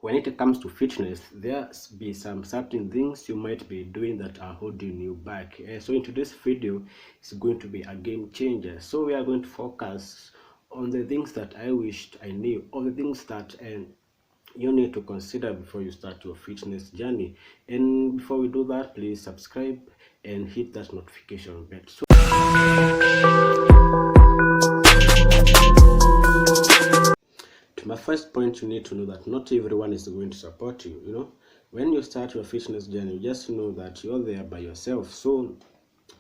when it comes to fitness, there be some certain things you might be doing that are holding you back. So in today's video, it's going to be a game changer. So we are going to focus on the things that I wished I knew, or the things that you need to consider before you start your fitness journey. And before we do that, please subscribe and hit that notification bell. So my first point, you need to know that not everyone is going to support you. When you start your fitness journey, just know that you're there by yourself. So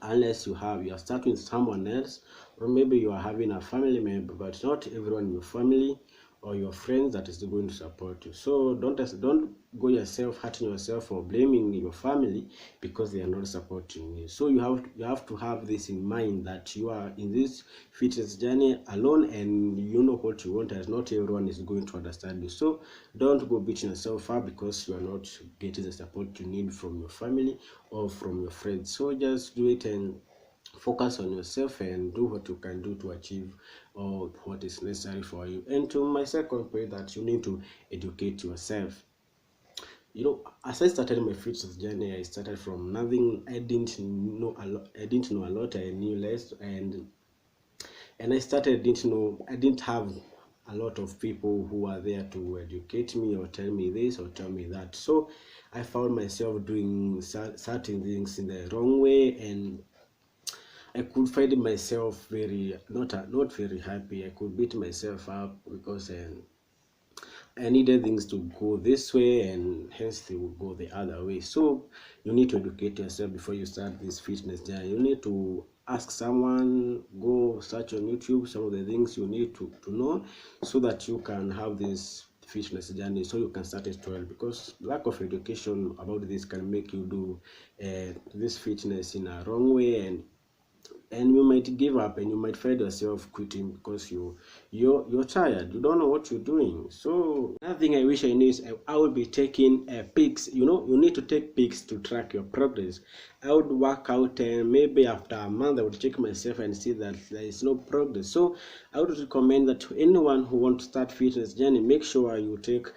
unless you are starting with someone else, or maybe you are having a family member, but not everyone in your family or your friends that is going to support you. So don't go yourself hurting yourself or blaming your family because they are not supporting you. So you have to have this in mind, that you are in this fitness journey alone, and you know what you want, as not everyone is going to understand you. So don't go beating yourself up because you are not getting the support you need from your family or from your friends. So just do it and focus on yourself and do what you can do to achieve what is necessary for you. And to my second point, that you need to educate yourself. As I started my fitness journey, I started from nothing. I didn't know a lot. I knew less, and I didn't have a lot of people who are there to educate me or tell me this or tell me that. So I found myself doing certain things in the wrong way, and I could find myself not very happy. I could beat myself up because I needed things to go this way, and hence they will go the other way. So you need to educate yourself before you start this fitness journey. You need to ask someone, go search on YouTube some of the things you need to know, so that you can have this fitness journey, so you can start it well, because lack of education about this can make you do this fitness in a wrong way, and you might give up, and you might find yourself quitting because you're tired, you don't know what you're doing. So another thing I wish I knew is I would be taking pics. You need to take pics to track your progress. I would work out, and maybe after a month I would check myself and see that there is no progress. So I would recommend that to anyone who wants to start fitness journey, make sure you take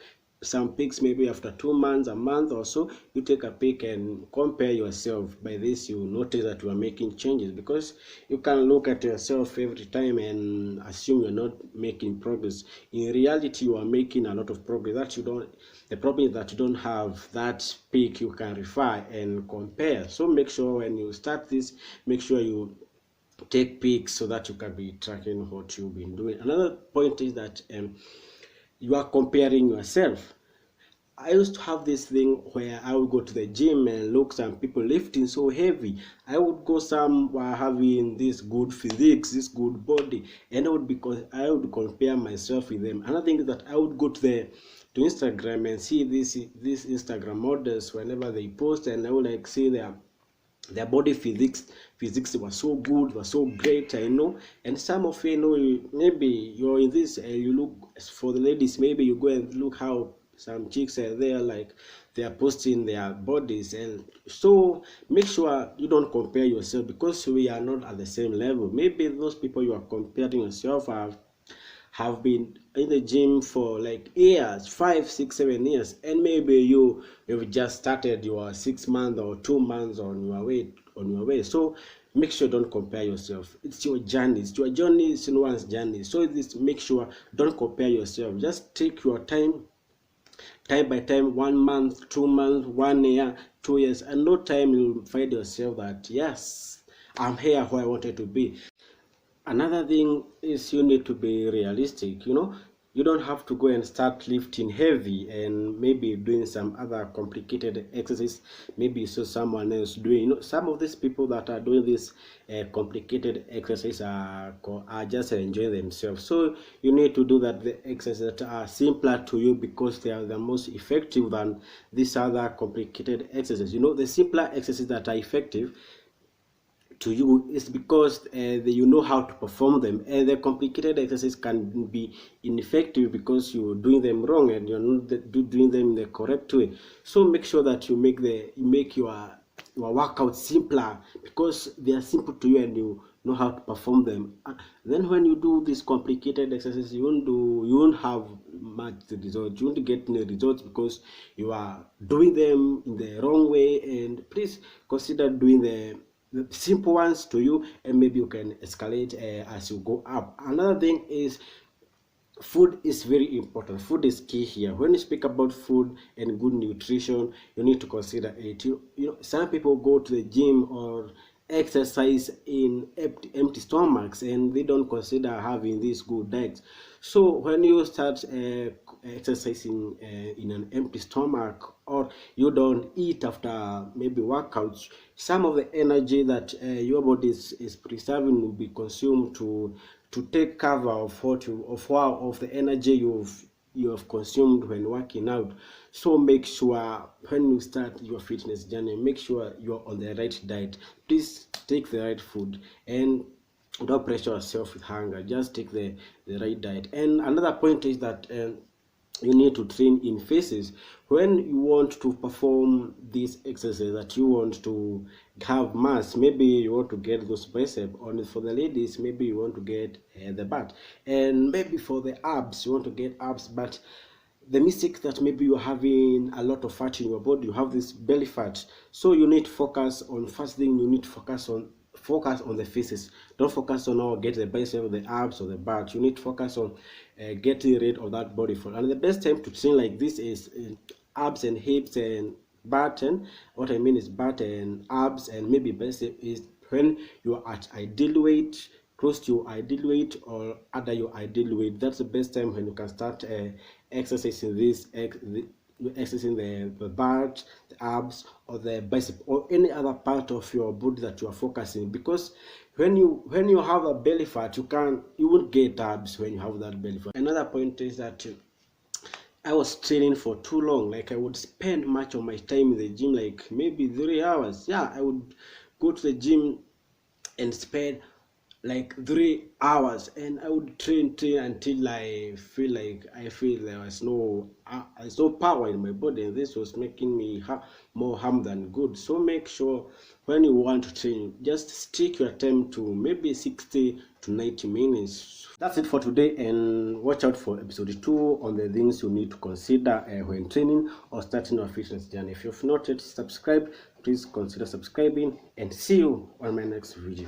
some pics. Maybe after 2 months, a month or so, you take a pic and compare yourself. By this, you notice that you are making changes, because you can look at yourself every time and assume you're not making progress. In reality, you are making a lot of progress. The problem is that you don't have that pic you can refer and compare. So make sure when you start this, make sure you take pics so that you can be tracking what you've been doing. Another point is that you are comparing yourself. I used to have this thing where I would go to the gym and look some people lifting so heavy. I would go, some were having this good physiques, this good body, and I would compare myself with them. Another thing is that I would go to Instagram and see these Instagram models whenever they post, and I would like see their body physics were so good, were so great, and some of maybe you're in this, you look, for the ladies, maybe you go and look how some chicks are there, like they are posting their bodies. And so make sure you don't compare yourself, because we are not at the same level. Maybe those people you are comparing yourself have been in the gym for like years, 5, 6, 7 years, and maybe you've just started your 6 months or 2 months on your way. So make sure don't compare yourself. It's your journey. It's no one's journey. So make sure don't compare yourself. Just take your time by time, 1 month, 2 months, 1 year, 2 years, and no time you'll find yourself that, yes, I'm here where I wanted to be. Another thing is you need to be realistic. You don't have to go and start lifting heavy and maybe doing some other complicated exercise. Maybe you saw someone else doing. Some of these people that are doing this complicated exercise are just enjoying themselves. So you need to do the exercises that are simpler to you, because they are the most effective than these other complicated exercises. The simpler exercises that are effective to you is because you know how to perform them, and the complicated exercises can be ineffective because you're doing them wrong and you're not doing them in the correct way. So make sure that you make your workout simpler, because they are simple to you, and know how to perform them. Then when you do these complicated exercises, you won't have much results. You won't get any results because you are doing them in the wrong way. And please consider doing the simple ones to you, and maybe you can escalate as you go up. Another thing is food is very important. Food is key here. When you speak about food and good nutrition, you need to consider it. You know, some people go to the gym or exercise in empty stomachs, and they don't consider having this good diet. So when you start exercising in an empty stomach, or you don't eat after maybe workouts, some of the energy that your body is preserving will be consumed to take cover of of the energy you have consumed when working out. So make sure when you start your fitness journey, make sure you're on the right diet. Please take the right food, and don't pressure yourself with hunger. Just take the right diet. And another point is that you need to train in phases. When you want to perform this exercise, that you want to have mass, maybe you want to get those biceps, or for the ladies maybe you want to get the butt, and maybe for the abs you want to get abs. But the mistake that maybe you're having a lot of fat in your body, you have this belly fat. So you need to focus on, first thing you need to focus on the faces. Don't focus on get the bicep, the abs, or the back. You need to focus on getting rid of that body fat. And the best time to train like this is abs and hips and butt. And what I mean is butt and abs and maybe bicep is when you're at ideal weight, close to your ideal weight, or under your ideal weight. That's the best time when you can start exercising exercising the butt, the abs, or the bicep, or any other part of your body that you are focusing. Because when you have a belly fat, you won't get abs when you have that belly fat. Another point is that I was training for too long. Like I would spend much of my time in the gym, like maybe 3 hours. Yeah, I would go to the gym and spend like 3 hours, and I would train until I feel there was there's no power in my body, and this was making me more harm than good. So make sure when you want to train, just stick your time to maybe 60 to 90 minutes. That's it for today, and watch out for episode 2 on the things you need to consider when training or starting your fitness journey. If you've not yet subscribed, please consider subscribing, and see you on my next video.